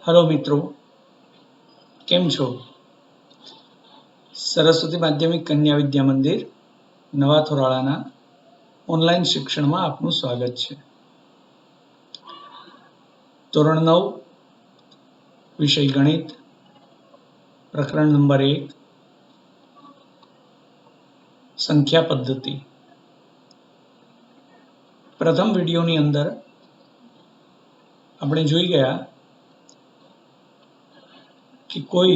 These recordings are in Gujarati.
हेलो मित्रों, केम छो? सरस्वती माध्यमिक कन्या विद्या मंदिर नवा थोराळाना ऑनलाइन शिक्षण में आपનું स्वागत છે। ધોરણ 9 વિષય ગણિત, પ્રકરણ નંબર 1 સંખ્યા પદ્ધતિ। પ્રથમ વિડિયોની અંદર આપણે જોઈ ગયા कि कोई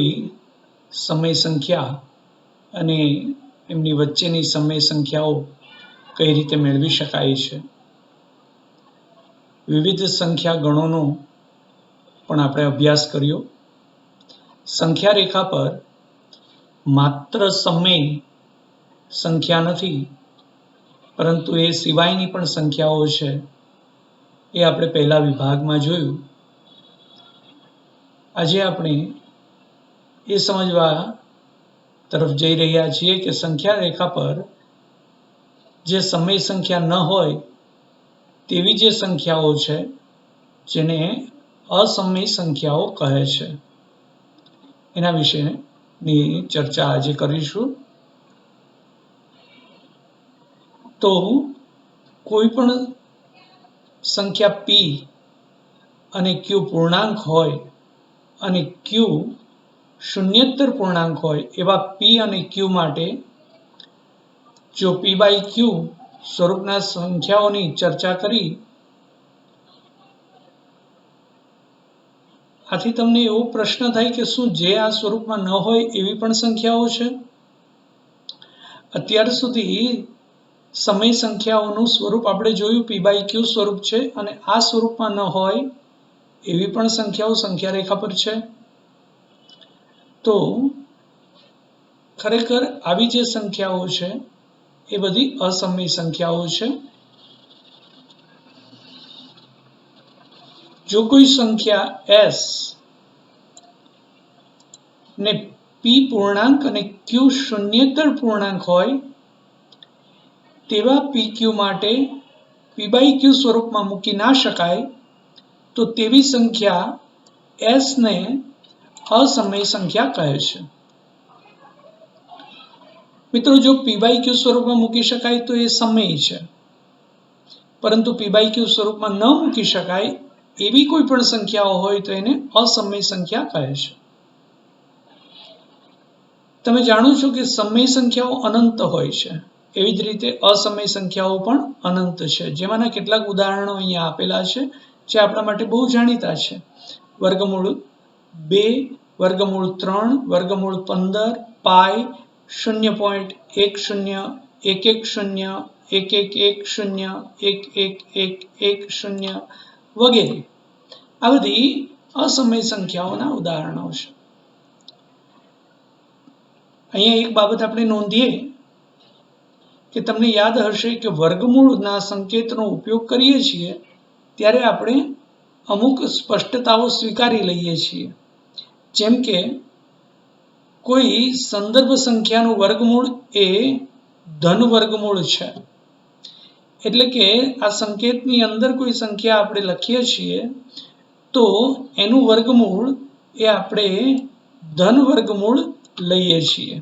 समय संख्या અને એમની વચ્ચેની સમય સંખ્યાઓ કઈ રીતે મેળવી શકાય છે। વિવિધ સંખ્યા ગણોનો પણ આપણે અભ્યાસ કર્યો। સંખ્યા રેખા પર માત્ર સમય સંખ્યા નથી, પરંતુ એ સિવાયની પણ સંખ્યાઓ છે, એ આપણે પહેલા વિભાગમાં જોયું। આજે આપણે એ સમજવા તરફ જઈ રહ્યા છીએ કે સંખ્યા રેખા પર જે સમય સંખ્યા ન હોય તેવી જે સંખ્યાઓ છે જેને અસમય સંખ્યાઓ કહે છે, એના વિશેની ચર્ચા આજે કરીશું। તો કોઈ પણ સંખ્યા p અને q પૂર્ણાંક હોય અને q શૂન્યેતર પૂર્ણાંક હોય એવા p અને q માટે જો p by q સ્વરૂપના સંખ્યાઓની ચર્ચા કરી, આથી તમને એવો પ્રશ્ન થાય કે શું જે આ સ્વરૂપમાં ન હોય એવી પણ સંખ્યાઓ છે? અત્યાર સુધી સમય સંખ્યાઓનું સ્વરૂપ આપણે જોયું p by q સ્વરૂપ છે, અને આ સ્વરૂપમાં ન હોય એવી પણ સંખ્યાઓ સંખ્યા રેખા પર છે। તો ખરેખર આવી જે સંખ્યાઓ છે એ બધી અસમય સંખ્યાઓ છે। જો કોઈ સંખ્યા s ને p પૂર્ણાંક અને q શૂન્યેતર પૂર્ણાંક હોય તેવા pq માટે p by q સ્વરૂપમાં મૂકી ના શકાય, તો તેવી સંખ્યા s ને અસમય સંખ્યા કહે છે। મિત્રો, જો p by q સ્વરૂપમાં મૂકી શકાય તો એ સમય છે, પરંતુ p by q સ્વરૂપમાં ન મૂકી શકાય એવી કોઈ પણ સંખ્યાઓ હોય તો એને અસમય સંખ્યા કહે છે। તમે જાણો છો કે સમય સંખ્યાઓ અનંત હોય છે, એવી જ રીતે અસમય સંખ્યાઓ પણ અનંત છે, જેમાંના કેટલાક ઉદાહરણો અહીંયા આપેલા છે જે આપણા માટે બહુ જાણીતા છે। વર્ગમૂળ 2, વર્ગમૂળ 3, વર્ગમૂળ 15, પાઈ, 0.10, 110, 1110, 1110 વગેરે આ બધી અસમય સંખ્યાઓના ઉદાહરણો છે। અહીંયા એક બાબત આપણે નોંધીએ કે તમને યાદ હશે કે વર્ગમૂળના સંકેતનો ઉપયોગ કરીએ છીએ ત્યારે આપણે અમુક સ્પષ્ટતાઓ સ્વીકારી લઈએ છીએ, જેમ કે કોઈ સંદર્ભ સંખ્યાનું વર્ગમૂળ એ ધન વર્ગમૂળ છે, એટલે કે આ સંકેતની અંદર કોઈ સંખ્યા આપણે લખીએ છીએ તો એનું વર્ગમૂળ એ આપણે ધન વર્ગમૂળ લઈએ છીએ।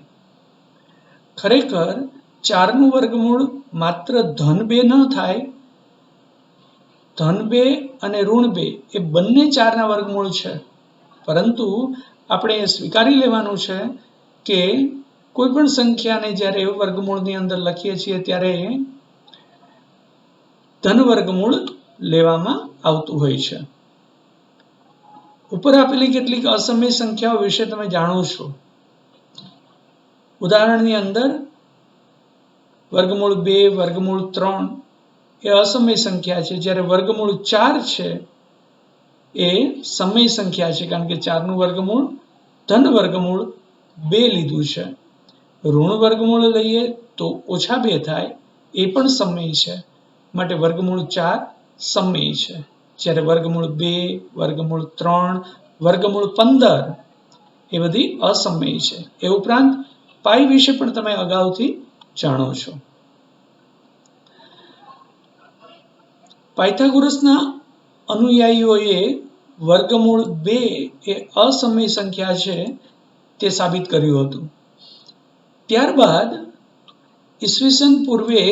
ખરેખર 4નું વર્ગમૂળ માત્ર ધન 2 ન થાય, ધન 2 અને ઋણ 2 એ બંને 4ના વર્ગમૂળ છે, પરંતુ આપણે સ્વીકારી લેવાનું છે કે કોઈ પણ સંખ્યાને જ્યારે વર્ગમૂળની અંદર લખીએ છીએ ત્યારે ધન વર્ગમૂળ લેવામાં આવતું હોય છે। ઉપર આપેલી કેટલીક અસમય સંખ્યાઓ વિશે તમે જાણો છો। ઉદાહરણની અંદર વર્ગમૂળ 2, વર્ગમૂળ 3 એ અસમય સંખ્યા છે, જ્યારે વર્ગમૂળ 4 છે એ સમય સંખ્યા છે, કારણ કે 4નું વર્ગમૂળ ધન વર્ગમૂળ 2 લીધું છે। ઋણ વર્ગમૂળ લઈએ તો ઓછા 2 થાય, એ પણ સમય છે, માટે વર્ગમૂળ 4 સમય છે, જ્યારે વર્ગમૂળ 2, વર્ગમૂળ 3, વર્ગમૂળ 15 એ બધી અસમય છે। એ ઉપરાંત પાઈ વિશે પણ તમે અગાઉથી જાણો છો। પાયથાગોરસના અનુયાયીઓએ વર્ગમૂળ 2 એ અસમય સંખ્યા છે તે સાબિત કર્યું હતું. ત્યારબાદ ઈસવીસન પૂર્વે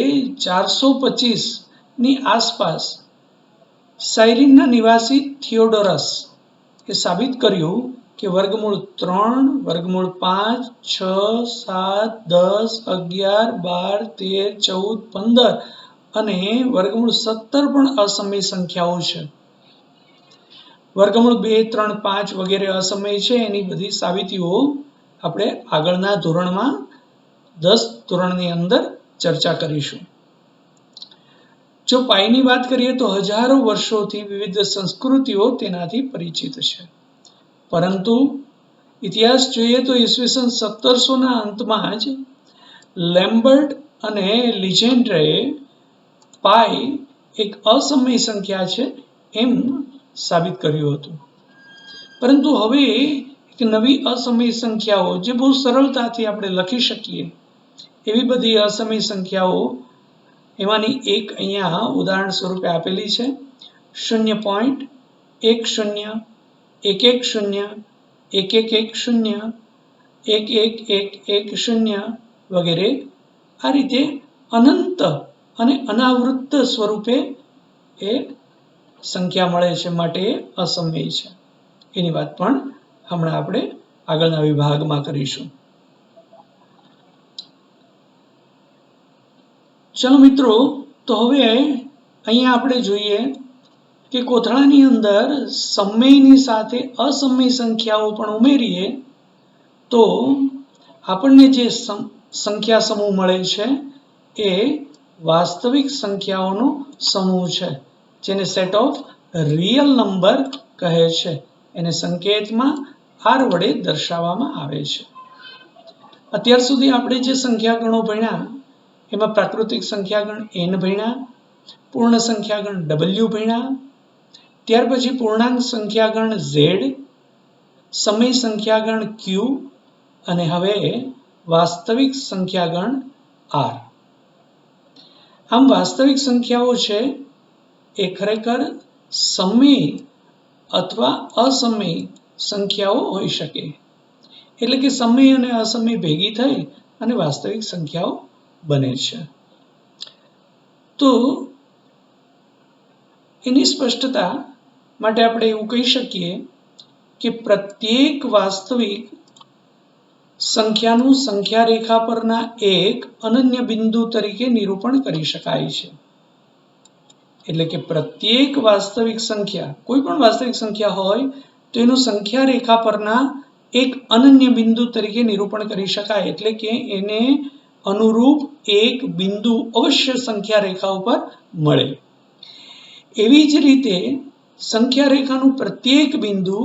425 ની આસપાસ સાયરીનના નિવાસી થિયોડોરસ એ સાબિત કર્યું કે વર્ગમૂળ 3, વર્ગમૂળ 5, 6, 7, 10, 11, 12, 13, 14, 15 અને વર્ગમૂળ 17 પણ અસમય સંખ્યાઓ છે. વર્ગમૂળ 2, 3, 5 વગેરે અસમય છે એની બધી સાબિતીઓ આપણે આગળના ધોરણમાં 10 ધોરણની અંદર ચર્ચા કરીશું. જો પાઈની વાત કરીએ તો હજારો વર્ષોથી વિવિધ સંસ્કૃતિઓ તેનાથી પરિચિત છે. પરંતુ ઇતિહાસ જોઈએ તો ઈસવીસન 1700ના અંતમાં જ લેમ્બર્ટ અને લિજેન્ડ્રે પાઈ એક અસમય સંખ્યા છે એમ સાબિત કર્યું હતું. પરંતુ હવે એક નવી અસમય સંખ્યાઓ જે બહુ સરળતાથી આપણે લખી શકીએ એવી બધી અસમય સંખ્યાઓ, એમાંની એક અહીંયા ઉદાહરણ સ્વરૂપે આપેલી છે. 0.10, 110, 1110, 111110 વગેરે આ રીતે અનંત અને અનાવૃત્ત સ્વરૂપે એ સંખ્યા મળે છે, માટે અસમય છે. એની વાત પણ હમણાં આપણે આગળના વિભાગમાં કરીશું. ચલો મિત્રો, તો હવે અહીંયા આપણે જોઈએ કે કોથળાની અંદર સમયની સાથે અસમય સંખ્યાઓ પણ ઉમેરીએ તો આપણને જે સંખ્યા સમૂહ મળે છે એ વાસ્તવિક સંખ્યાઓનો સમૂહ છે, જેને સેટ ઓફ રિયલ નંબર કહે છે. એને સંકેતમાં R વડે દર્શાવવામાં આવે છે. અત્યાર સુધી આપણે જે સંખ્યાગણો ભણ્યા એમાં પ્રાકૃતિક સંખ્યાગણ n ભણ્યા, પૂર્ણ સંખ્યાગણ W ભણ્યા, ત્યાર પછી પૂર્ણાંક સંખ્યાગણ Z, સમય સંખ્યાગણ Q અને હવે વાસ્તવિક સંખ્યાગણ R. આમ વાસ્તવિક સંખ્યાઓ છે એ ખરેખર સમય અથવા અસમય સંખ્યાઓ હોઈ શકે. એટલે કે સમય અને અસમય ભેગી થઈ અને વાસ્તવિક સંખ્યાઓ બને છે. તો એની સ્પષ્ટતા માટે આપણે એવું કહી શકીએ કે પ્રત્યેક વાસ્તવિક સંખ્યાનું સંખ્યા રેખા પરના એક અનન્ય બિંદુ તરીકે નિરૂપણ કરી શકાય છે. એટલે કે પ્રત્યેક વાસ્તવિક સંખ્યા, કોઈ પણ વાસ્તવિક સંખ્યા હોય તો એનું સંખ્યા રેખા પરના એક અનન્ય બિંદુ તરીકે નિરૂપણ કરી શકાય. એટલે કે એને અનુરૂપ એક બિંદુ અવશ્ય સંખ્યા રેખા ઉપર મળે. એવી જ રીતે સંખ્યા રેખાનું પ્રત્યેક બિંદુ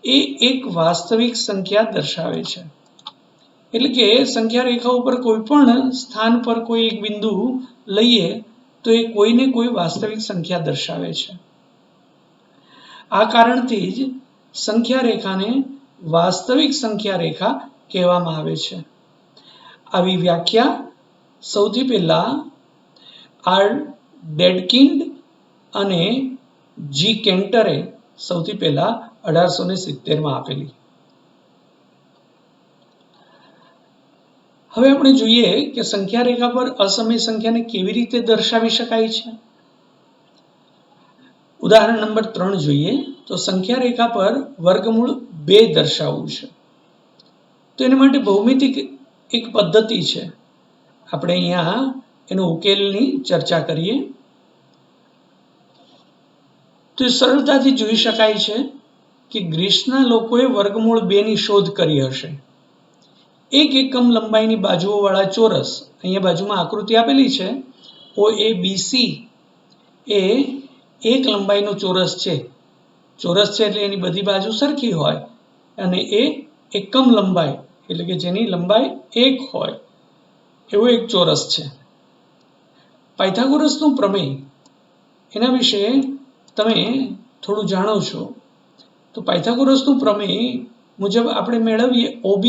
એ એક વાસ્તવિક સંખ્યા દર્શાવે છે. એટલે કે સંખ્યા રેખા ઉપર કોઈ પણ સ્થાન પર કોઈ એક બિંદુ લઈએ તો એ કોઈને કોઈ વાસ્તવિક સંખ્યા દર્શાવે છે. આ કારણથી જ સંખ્યા રેખાને વાસ્તવિક સંખ્યા રેખા કહેવામાં આવે છે. આવી વ્યાખ્યા સૌથી પહેલા R. ડેડકિન્ડ અને G. કેન્ટરે સૌથી પહેલા 1870માં આપેલી. હવે આપણે જોઈએ કે સંખ્યા રેખા પર અસમય સંખ્યાને કેવી રીતે દર્શાવી શકાય છે. ઉદાહરણ નંબર 3 જોઈએ તો સંખ્યા રેખા પર વર્ગમૂળ 2 દર્શાવવું છે. તો એના માટે ભૌમિતિક એક પદ્ધતિ છે. આપણે અહીંયા એનો ઉકેલની ચર્ચા કરીએ તો સરળતાથી જોઈ શકાય છે કે ગ્રીસના લોકોએ વર્ગમૂળ 2 ની શોધ કરી હશે. એક એકમ લંબાઈની બાજુઓ વાળા ચોરસ, અહીંયા બાજુમાં આકૃતિ આપેલી છે, OABC એ એક લંબાઈનો ચોરસ છે. ચોરસ છે એટલે એની બધી બાજુ સરખી હોય અને એ એકમ લંબાઈ એટલે કે જેની લંબાઈ 1 હોય એવો એક ચોરસ છે. પાયથાગોરસનો પ્રમેય એના વિશે તમે થોડું જાણો છો. તો પાયથાગોરસનું પ્રમેય મુજબ આપણે મેળવીએ OB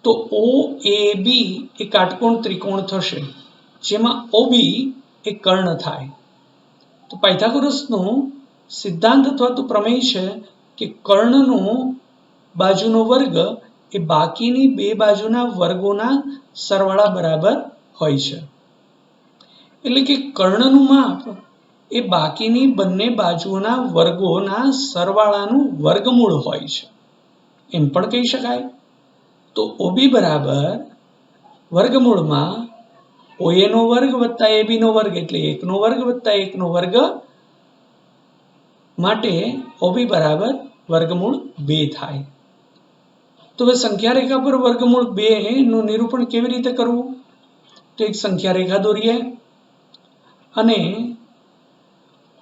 તો OAB એ કાટકોણ ત્રિકોણ થશે, જેમાં OB એ કર્ણ થાય. તો પાયથાગોરસનો સિદ્ધાંત અથવા તો પ્રમેય છે કે કર્ણનો બાજુનો વર્ગ એ બાકીની બે બાજુના વર્ગોના સરવાળા બરાબર હોય છે. એટલે કે કર્ણનું માપ એ બાકીની બંને બાજુઓના વર્ગોના સરવાળાનું વર્ગમૂળ હોય છે, એમ પણ કહી શકાય. તો ઓબી બરાબર વર્ગમૂળમાં OA નો વર્ગ વત્તા AB નો વર્ગ એટલે 1 નો વર્ગ વત્તા 1 નો વર્ગ, માટે OB બરાબર વર્ગમૂળ 2 થાય. તો હવે સંખ્યા રેખા પર વર્ગમૂળ 2 નું નિરૂપણ કેવી રીતે કરવું? તો એક સંખ્યા રેખા દોરીએ અને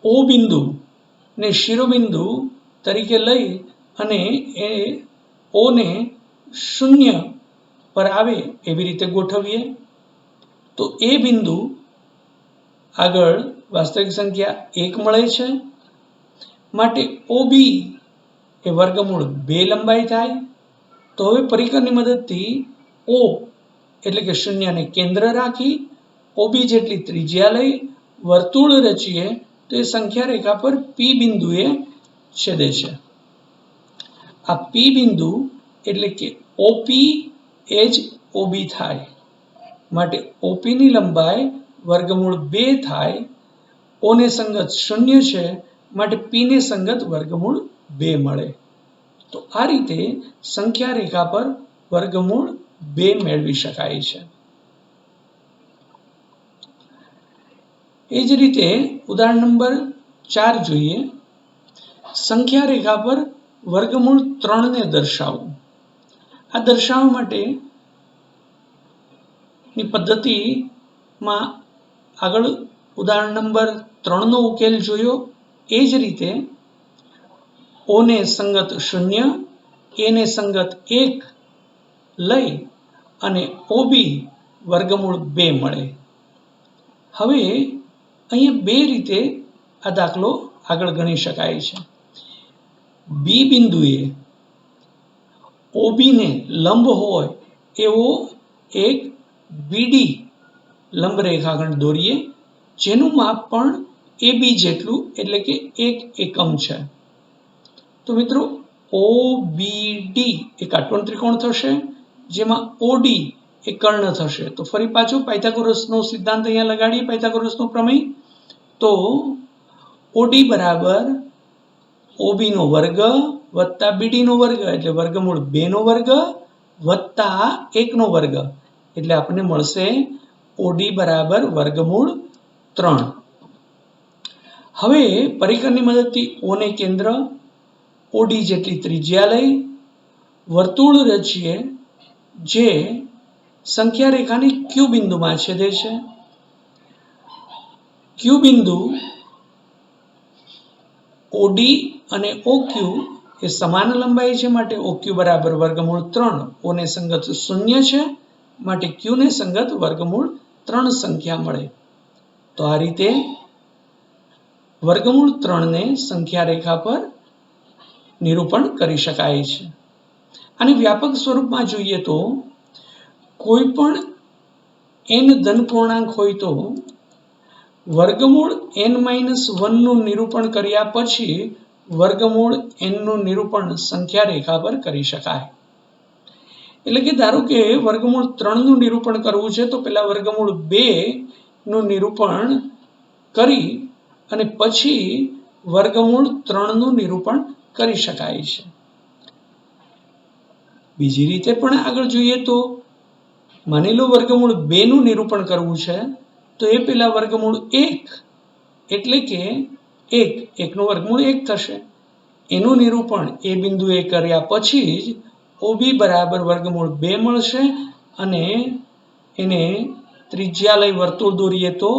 O બિંદુ ને શિરોબિંદુ તરીકે લઈ અને એ O ને 0 પર આવે એવી રીતે ગોઠવીએ. તો એ બિંદુ આગળ વાસ્તવિક સંખ્યા 1 મળે છે, માટે OB એ વર્ગમૂળ 2 લંબાઈ થાય. તો હવે પરિકરની મદદથી O એટલે કે 0 ને કેન્દ્ર રાખી OB જેટલી ત્રિજ્યા લઈ વર્તુળ રચીએ તો એ સંખ્યા રેખા પર P બિંદુએ છેદે છે. આ P બિંદુ એટલે કે OP એ જ OB થાય, માટે OP ની લંબાઈ વર્ગમૂળ 2 થાય. O ને સંગત 0 છે, માટે P ને સંગત વર્ગમૂળ 2 મળે. તો આ રીતે સંખ્યા રેખા પર વર્ગમૂળ 2 મેળવી શકાય છે. એ જ રીતે ઉદાહરણ નંબર 4 જોઈએ. સંખ્યા રેખા પર વર્ગમૂળ 3 ને દર્શાવવું. આ દર્શાવવા માટે ની પદ્ધતિમાં આગળ ઉદાહરણ નંબર 3 નો ઉકેલ જોયો. એ જ રીતે O ને સંગત 0, A ને સંગત 1 લઈ અને OB વર્ગમૂળ 2 મળે. હવે અહીંયા બે રીતે આ દાખલો આગળ ગણી શકાય છે. B બિંદુએ OB ને લંબ હોય એવો એક BD લંબ રેખાખંડ દોરીએ, જેનું માપ પણ AB જેટલું એટલે કે 1 એકમ છે. તો મિત્રો OBD એ કાટકોણ ત્રિકોણ થશે, જેમાં OD એ કર્ણ થશે. તો ફરી પાછો પાયથાગોરસનો સિદ્ધાંત અહીંયા લગાડીએ, પાયથાગોરસનો પ્રમેય. તો OD બરાબર OB નો વર્ગ વત્તા BD નો વર્ગ એટલે વર્ગમૂળ 2 નો વર્ગ વત્તા 1 નો વર્ગ એટલે આપણને મળશે OD બરાબર વર્ગમૂળ 3. હવે પરિકરની મદદથી O ને કેન્દ્ર, OD જેટલી ત્રિજ્યા લઈ વર્તુળ રચીએ, જે સંખ્યા રેખાની Q બિંદુમાં છેદે છે. Q બિંદુ OD અને OQ એ સમાન લંબાઈ છે, માટે OQ બરાબર વર્ગમૂળ 3. O ને સંગત 0 છે, માટે Q ને સંગત વર્ગમૂળ 3 સંખ્યા મળે. તો આ રીતે વર્ગમૂળ 3 ને સંખ્યા રેખા પર નિરૂપણ કરી શકાય છે. અને વ્યાપક સ્વરૂપમાં જોઈએ તો કોઈ પણ n ધન પૂર્ણાંક હોય તો વર્ગમૂળ n-1 નું નિરૂપણ કર્યા પછી વર્ગમૂળ n નું નિરૂપણ સંખ્યા રેખા પર કરી શકાય. એટલે કે ધારો કે વર્ગમૂળ 3 નું નિરૂપણ કરવું છે, તો પહેલા વર્ગમૂળ 2 નું નિરૂપણ કરી અને પછી વર્ગમૂળ 3 નું નિરૂપણ કરી શકાય છે. બીજી રીતે પણ આગળ જોઈએ તો માની લો વર્ગમૂળ 2 નું નિરૂપણ કરવું છે, તો એ પહેલા વર્ગમૂળ 1 એટલે કે 1 નું વર્ગમૂળ 1 થશે. એનું નિરૂપણ એ બિંદુએ કર્યા પછી જ OB બરાબર વર્ગમૂળ 2 મળશે અને એને ત્રિજ્યા લઈ વર્તુળ દોરીએ તો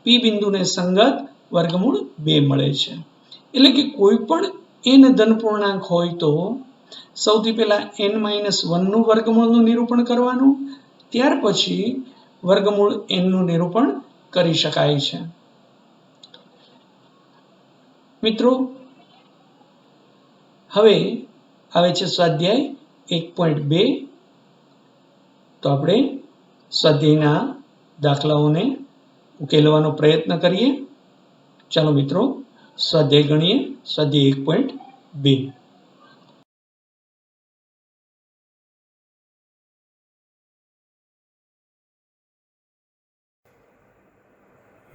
P બિંદુને સંગત વર્ગમૂળ 2 મળે છે. એટલે કે કોઈ પણ n ધન પૂર્ણાંક હોય તો સૌથી પહેલા n-1 નું વર્ગમૂળનું નિરૂપણ કરવાનું, ત્યાર પછી વર્ગમૂળ n નું નિરૂપણ કરી શકાય છે. મિત્રો, હવે આવે છે સ્વાધ્યાય 1.2. તો આપણે સ્વાધ્યાયના દાખલાઓને ઉકેલવાનો પ્રયત્ન કરીએ. ચાલો મિત્રો સ્વાધ્યાય ગણીએ. સ્વાધ્યાય 1.2.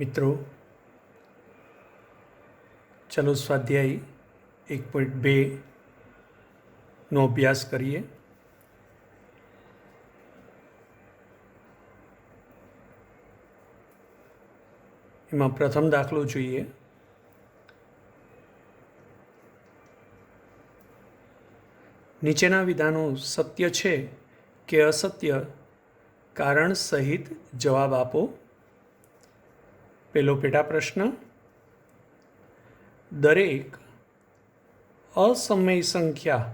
મિત્રો, ચલો સ્વાધ્યાય 1.2 નો અભ્યાસ કરીએ. એમાં પ્રથમ દાખલો જોઈએ. નીચેના વિધાનો સત્ય છે કે અસત્ય, કારણ સહિત જવાબ આપો. પહેલો પેટા પ્રશ્ન: દરેક અસમય સંખ્યા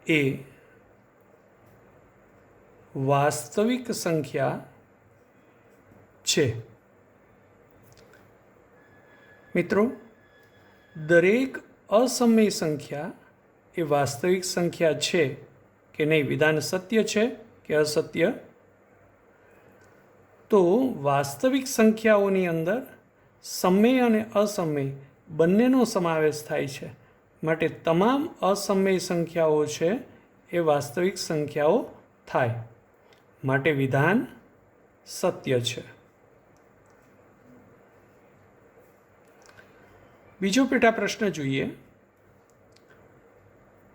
એ વાસ્તવિક સંખ્યા છે. મિત્રો, દરેક અસમય સંખ્યા એ વાસ્તવિક સંખ્યા છે કે નહીં? વિધાન સત્ય છે કે અસત્ય? તો વાસ્તવિક સંખ્યાઓની અંદર સમય અને અસમય બંનેનો સમાવેશ થાય છે. માટે તમામ અસમય સંખ્યાઓ છે એ વાસ્તવિક સંખ્યાઓ થાય. માટે વિધાન સત્ય છે. બીજો પેટા પ્રશ્ન જોઈએ.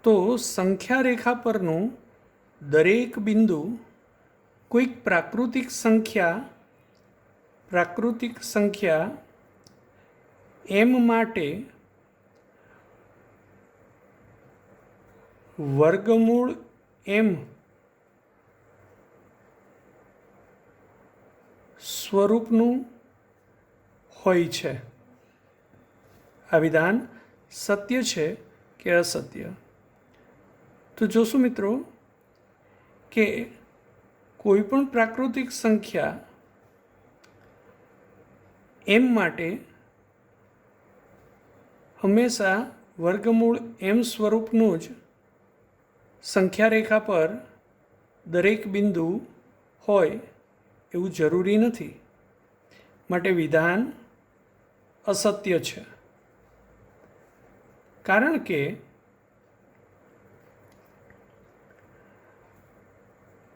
તો સંખ્યા રેખા પરનું દરેક બિંદુ કોઈક પ્રાકૃતિક સંખ્યા m માટે વર્ગમૂળ m સ્વરૂપનું હોય છે. આ વિધાન સત્ય છે કે અસત્ય? તો જોશું મિત્રો કે કોઈ પણ પ્રાકૃતિક સંખ્યા m માટે હંમેશા વર્ગમૂળ m સ્વરૂપનું જ સંખ્યા રેખા પર દરેક બિંદુ હોય એવું જરૂરી નથી. માટે વિધાન અસત્ય છે. કારણ કે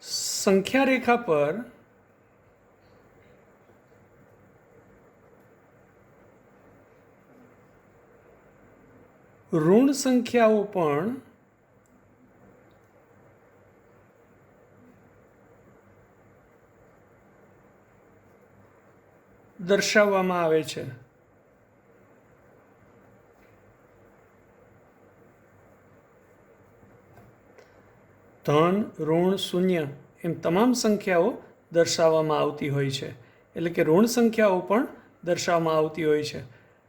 સંખ્યા રેખા પર ઋણ સંખ્યાઓ પણ દર્શાવવામાં આવે છે. ધન, ઋણ, શૂન્ય એમ તમામ સંખ્યાઓ દર્શાવવામાં આવતી હોય છે. એટલે કે ઋણ સંખ્યાઓ પણ દર્શાવવામાં આવતી હોય છે.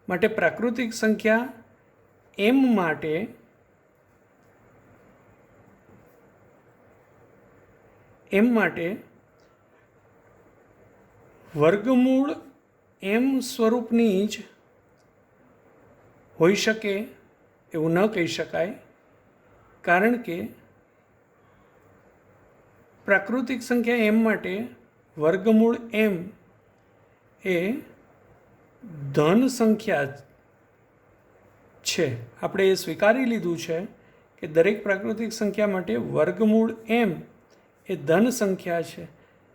માટે પ્રાકૃતિક સંખ્યા m માટે વર્ગમૂળ m સ્વરૂપની જ હોઈ શકે એવું ન કહી શકાય. કારણ કે પ્રાકૃતિક સંખ્યા m માટે વર્ગમૂળ m એ ધન સંખ્યા છે. આપણે એ સ્વીકારી લીધું છે કે દરેક પ્રાકૃતિક સંખ્યા માટે વર્ગમૂળ m એ ધન સંખ્યા છે.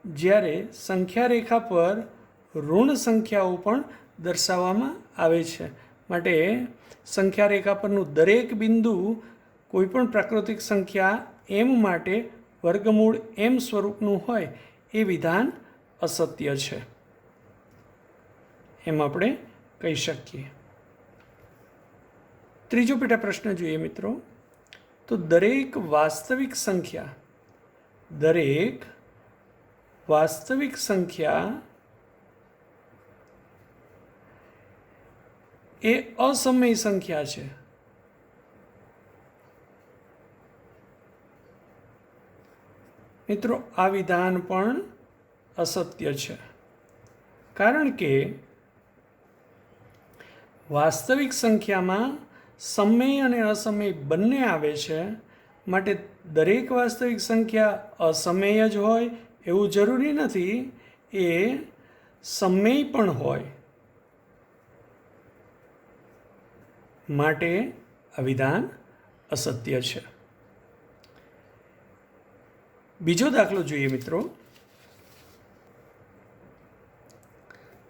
જ્યારે સંખ્યા રેખા પર ઋણ સંખ્યાઓ પણ દર્શાવવામાં આવે છે. માટે સંખ્યા રેખા પરનું દરેક બિંદુ કોઈપણ પ્રાકૃતિક સંખ્યા m માટે વર્ગમૂળ m સ્વરૂપનું હોય એ વિધાન અસત્ય છે એમ આપણે કહી શકીએ. ત્રીજો પેટા પ્રશ્ન જોઈએ મિત્રો. તો દરેક વાસ્તવિક સંખ્યા એ અસમય સંખ્યા છે. મિત્રો, આ વિધાન પણ અસત્ય છે. કારણ કે વાસ્તવિક સંખ્યામાં સમય અને અસમય બંને આવે છે. માટે દરેક વાસ્તવિક સંખ્યા અસમય જ હોય એવું જરૂરી નથી એ સમય પણ હોય. માટે આ વિધાન અસત્ય છે. બીજો દાખલો જોઈએ મિત્રો.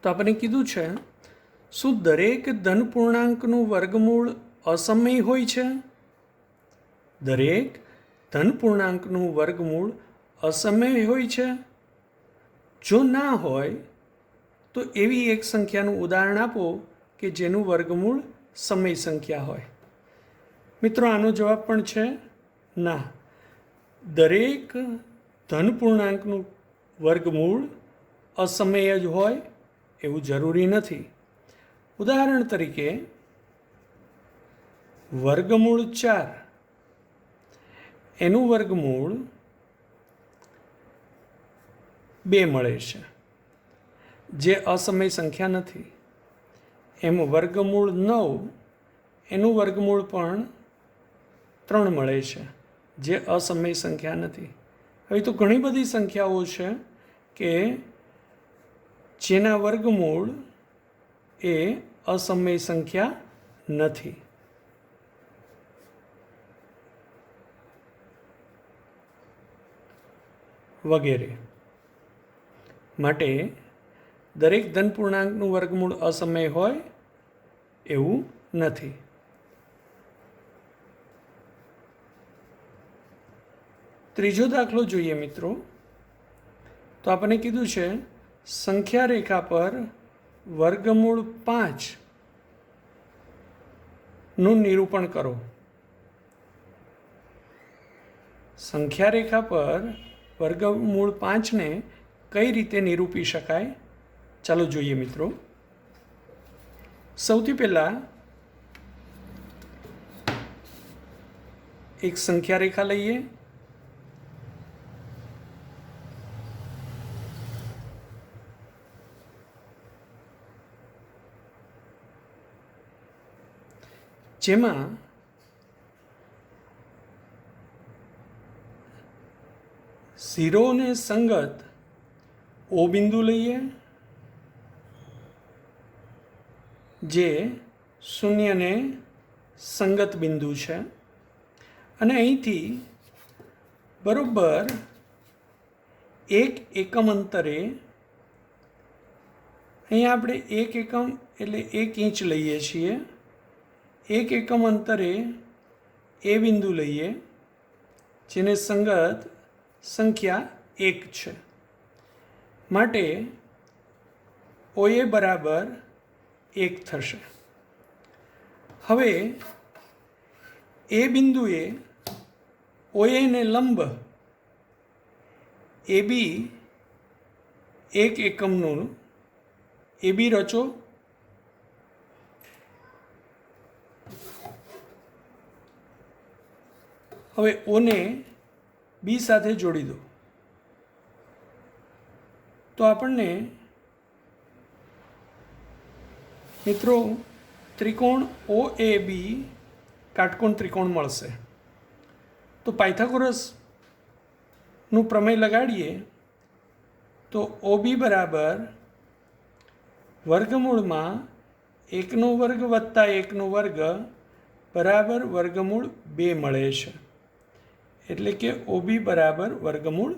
તો આપણે કીધું છે, શું દરેક ધન પૂર્ણાંકનું વર્ગમૂળ અસમય હોય છે? દરેક ધન પૂર્ણાંકનું વર્ગમૂળ અસમય હોય છે? જો ના હોય તો એવી એક સંખ્યાનું ઉદાહરણ આપો કે જેનું વર્ગમૂળ સમય સંખ્યા હોય. મિત્રો આનો જવાબ પણ છે ના. દરેક ધન પૂર્ણાંકનું વર્ગમૂળ અસમય જ હોય એવું જરૂરી નથી. ઉદાહરણ તરીકે વર્ગમૂળ 4 એનું વર્ગમૂળ 2 મળે છે, જે અસમય સંખ્યા નથી. એમ વર્ગમૂળ 9 એનું વર્ગમૂળ પણ 3 મળે છે, જે અસમય સંખ્યા નથી. હવે તો ઘણી બધી સંખ્યાઓ છે કે જેના વર્ગમૂળ એ અસમય સંખ્યા નથી. વગેરે. માટે દરેક ધન પૂર્ણાંકનું વર્ગમૂળ અસમય હોય એવું નથી. ત્રીજો દાખલો જોઈએ મિત્રો. તો આપણે કીધું છે, સંખ્યા રેખા પર વર્ગમૂળ 5 નું નિરૂપણ કરો. સંખ્યા રેખા પર વર્ગમૂળ 5 ને કઈ રીતે નિરૂપી શકાય? ચાલો જોઈએ મિત્રો. સૌથી પહેલાં એક સંખ્યા રેખા લઈએ. જેમાં ઝીરોને સંગત ઓ બિંદુ લઈએ, જે શૂન્યને સંગત બિંદુ છે. અને અહીંથી બરોબર 1 એકમ અંતરે, અહીંયા આપણે 1 એકમ એટલે 1 ઇંચ લઈએ છીએ. 1 એકમ અંતરે એ બિંદુ લઈએ, જેને સંગત સંખ્યા 1 છે. માટે OA બરાબર 1 થશે. હવે એ બિંદુએ OA ને લંબ AB 1 એકમનું AB રચો. હવે ઓને બી સાથે જોડી દો. તો આપણને મિત્રો ત્રિકોણ OAB કાટકોણ ત્રિકોણ મળશે. તો પાયથાગોરસનું પ્રમેય લગાડીએ તો OB બરાબર વર્ગમૂળમાં 1નો વર્ગ વત્તા 1નો વર્ગ બરાબર વર્ગમૂળ 2 મળે છે. એટલે કે OB બરાબર વર્ગમૂળ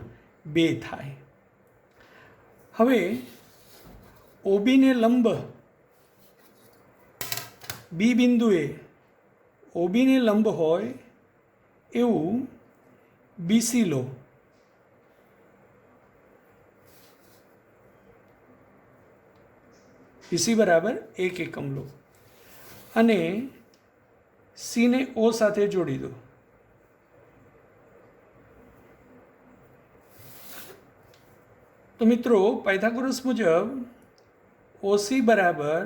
2 થાય. હવે OBને લંબ બી બિંદુએ OBને લંબ હોય એવું BC લો. BC બરાબર 1 એકમ લો અને સીને O સાથે જોડી દો. તો મિત્રો પાયથાગોરસ મુજબ OC બરાબર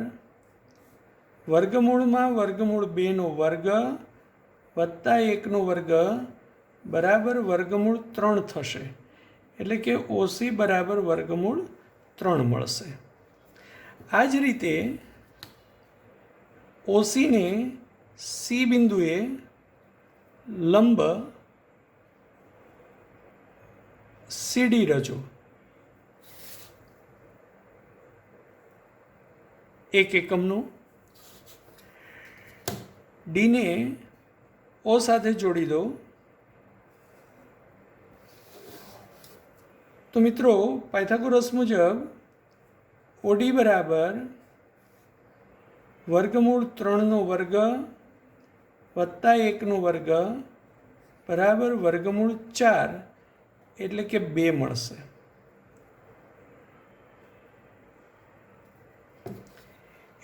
વર્ગમૂળમાં વર્ગમૂળ 2નો વર્ગ વત્તા 1નો વર્ગ બરાબર વર્ગમૂળ 3 થશે. એટલે કે OC બરાબર વર્ગમૂળ 3 મળશે. આ જ રીતે OCને સી બિંદુએ લંબ CD રચો. એક એકમનું, ડીને ઓ સાથે જોડી દો તો મિત્રો પાયથાગોરસ મુજબ ઓડી બરાબર વર્ગમૂળ 3નો વર્ગ વત્તા 1નો વર્ગ બરાબર વર્ગમૂળ 4 એટલે કે 2 મળશે.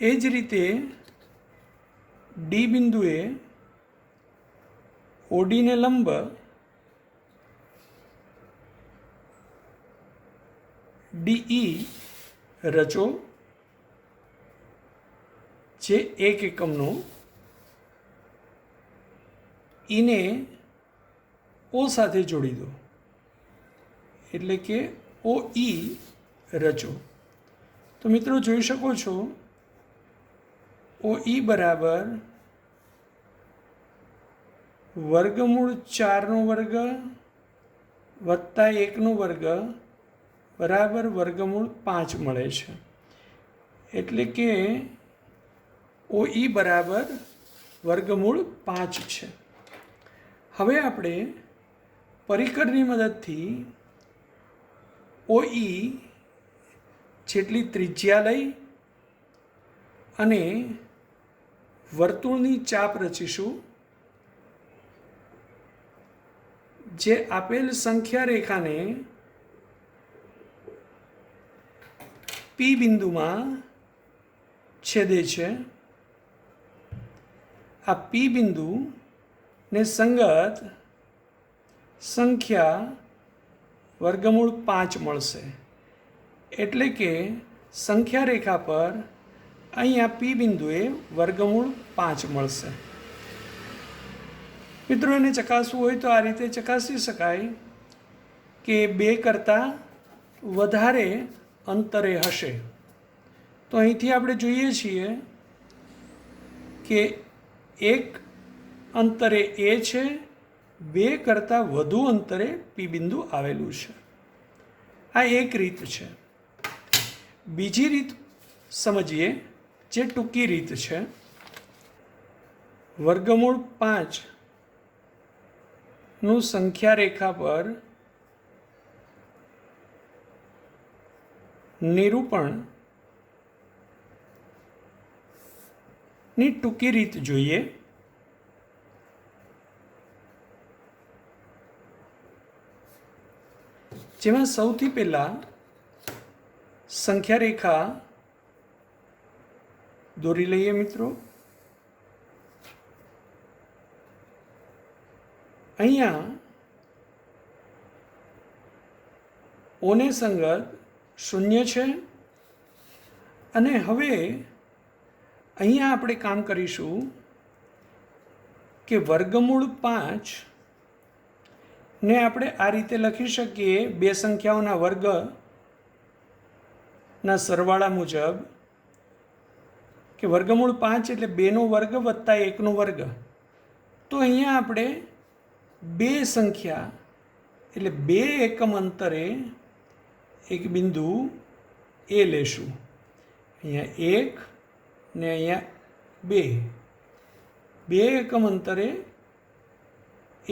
એ જ રીતે ડી બિંદુએ ઓડીને લંબ ડીઈ રચો, જે એક એકમનો, ઈને ઓ સાથે જોડી દો એટલે કે ઓ ઈ રચો. તો મિત્રો જોઈ શકો છો ઓ ઈ બરાબર વર્ગમૂળ 4નો વર્ગ વત્તા 1નો વર્ગ બરાબર વર્ગમૂળ 5 મળે છે. એટલે કે ઓ ઈ બરાબર વર્ગમૂળ 5 છે. હવે આપણે પરિકરની મદદથી ઓ ઈ જેટલી ત્રિજ્યા લઈ અને વર્તુળની ચાપ રચીશું, જે આપેલ સંખ્યા રેખાને પી બિંદુમાં છેદે છે. આ પી બિંદુને સંગત સંખ્યા વર્ગમૂળ 5 મળશે. એટલે કે સંખ્યા રેખા પર અહીંયા પી બિંદુએ વર્ગમૂળ 5 મળશે. મિત્રો એને ચકાસવું હોય તો આ રીતે ચકાસી શકાય કે 2 કરતાં વધારે અંતરે હશે. તો અહીંથી આપણે જોઈએ છીએ કે 1 અંતરે એ છે, 2 કરતાં વધુ અંતરે પી બિંદુ આવેલું છે. આ એક રીત છે. બીજી રીત સમજીએ, જે ટૂંકી રીત છે. વર્ગમૂળ 5 નું સંખ્યા રેખા પર નિરૂપણ ની ટૂંકી રીત જોઈએ. જેમાં સૌથી પહેલા સંખ્યા રેખા દોરી લઈએ મિત્રો. અહીંયા ઓને સંગત 0 છે અને હવે અહીંયા આપણે કામ કરીશું કે વર્ગમૂળ 5 ને આપણે આ રીતે લખી શકીએ બે સંખ્યાઓના વર્ગના સરવાળા મુજબ, કે વર્ગમૂળ 5 એટલે 2નો વર્ગ વત્તા 1નો વર્ગ. તો અહીંયા આપણે બે સંખ્યા એટલે 2 એકમ અંતરે એક બિંદુ એ લેશું. અહીંયા 1 ને અહીંયા 2 એકમ અંતરે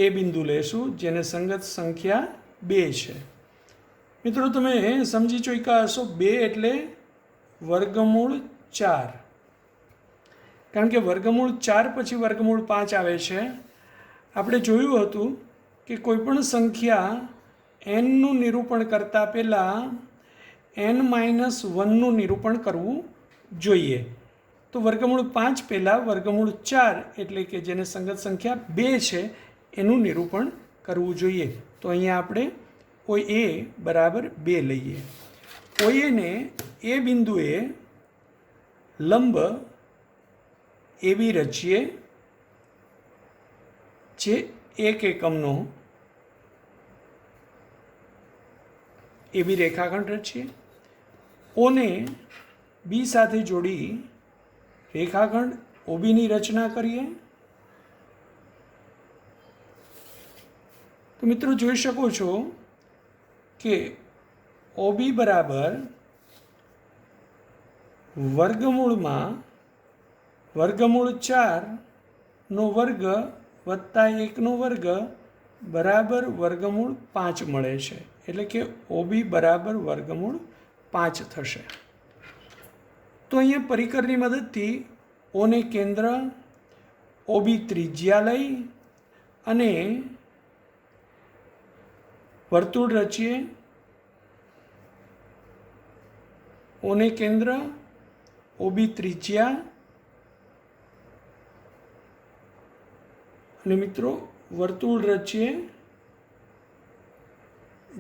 એ બિંદુ લેશું, જેને સંગત સંખ્યા 2 છે. મિત્રો તમે સમજી ચૂક્યા હશો, 2 એટલે વર્ગમૂળ 4, કારણ કે વર્ગમૂળ 4 પછી વર્ગમૂળ 5 આવે છે. આપણે જોયું હતું કે કોઈપણ સંખ્યા nનું નિરૂપણ કરતાં પહેલાં n-1નું નિરૂપણ કરવું જોઈએ. તો વર્ગમૂળ 5 પહેલાં વર્ગમૂળ 4 એટલે કે જેને સંગત સંખ્યા 2 છે એનું નિરૂપણ કરવું જોઈએ. તો અહીંયા આપણે OA બરાબર 2 લઈએ. OA એ બિંદુએ લંબ AB રચીએ, જે 1 એકમનો AB રેખાખંડ રચીએ. ઓને બી સાથે જોડી રેખાખંડ OBની રચના કરીએ. તો મિત્રો જોઈ શકો છો કે OB બરાબર વર્ગમૂળમાં વર્ગમૂળ 4 વર્ગ વત્તા 1 વર્ગ બરાબર વર્ગમૂળ 5 મળે છે. એટલે કે ઓબી બરાબર વર્ગમૂળ 5 થશે. તો અહીંયા પરિકરની મદદથી ઓને કેન્દ્ર, ઓબી ત્રિજ્યા લઈ અને વર્તુળ રચીએ. ઓને કેન્દ્ર, ઓબી ત્રિજ્યા અને મિત્રો વર્તુળ રચીએ,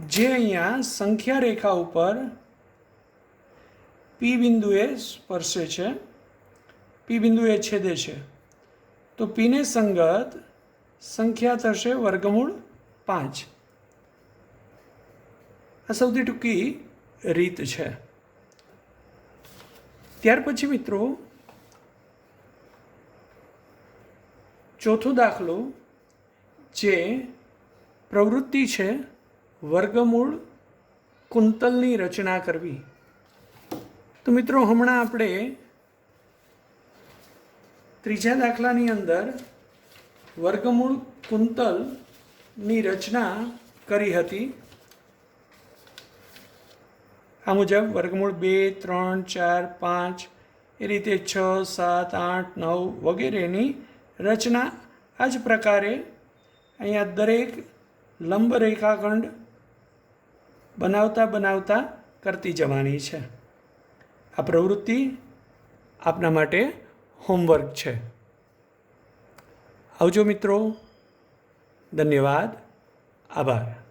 જે અહીંયા સંખ્યા રેખા ઉપર પી બિંદુએ સ્પર્શે છે, પી બિંદુએ છેદે છે. તો પીને સંગત સંખ્યા થશે વર્ગમૂળ 5. આ સૌથી ટૂંકી રીત છે. ત્યાર પછી મિત્રો ચોથો દાખલો, જે પ્રવૃત્તિ છે વર્ગમૂળ કુંતલની રચના કરવી. તો મિત્રો હમણાં આપણે ત્રીજા દાખલાની અંદર વર્ગમૂળ કુંતલની રચના કરી હતી. આ મુજબ વર્ગમૂળ 2, 3, 4, 5 એ રીતે 6, 7, 8, 9 વગેરેની રચના આ જ પ્રકારે અહીંયા દરેક લંબ રેખાખંડ બનાવતા કરતી જવાની છે. આ પ્રવૃત્તિ આપના માટે હોમવર્ક છે. આવજો મિત્રો. ધન્યવાદ. આભાર.